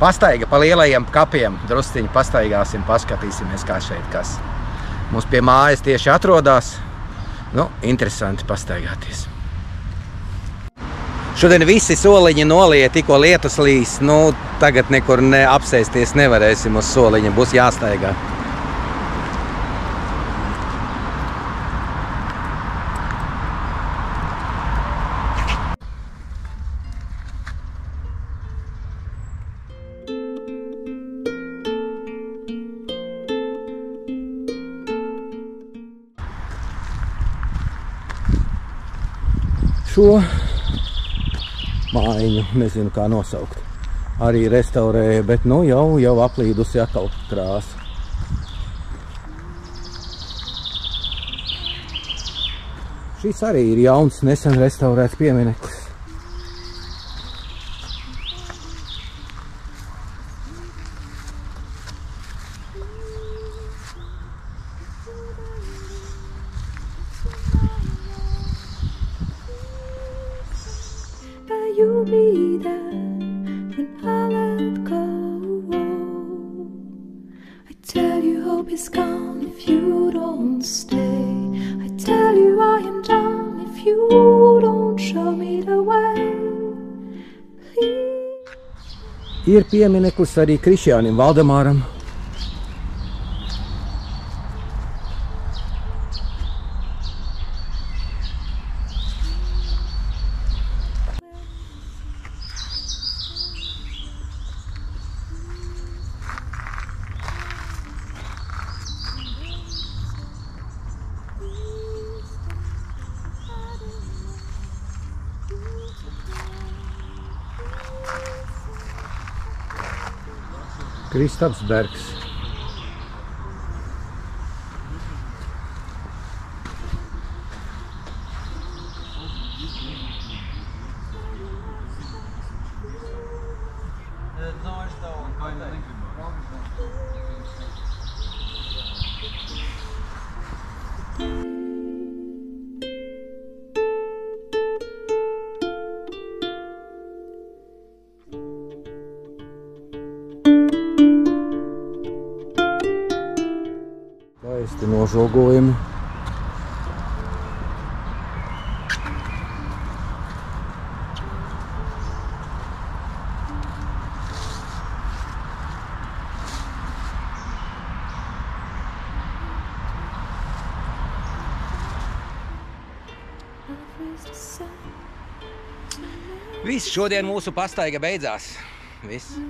Pastaiga pa lielajiem kapiem, drusciņi pastaigāsim, paskatīsimies, kā šeit kas. Mums pie mājas tieši atrodas. Nu, interesanti pastaigāties. Šodien visi soliņi nolija, tikko lietus līs. Nu, tagad nekur apsēsties nevarēsim uz soliņa, būs jāstaigā. Šo mājiņu, nezinu kā nosaukt, arī restaurēja, bet nu jau aplīdusi atkal krāsa. Šis arī ir jauns, nesen restaurēts piemineklis. You'll be there when I let go. I tell you hope is gone if you don't stay. I tell you I am done if you don't show me the way. Please. Ir piemineklis arī Krišjānim Valdemāram. Kristaps Bergs. Skaisti nožogojumi. Viss, šodien mūsu pastaiga beidzās. Viss.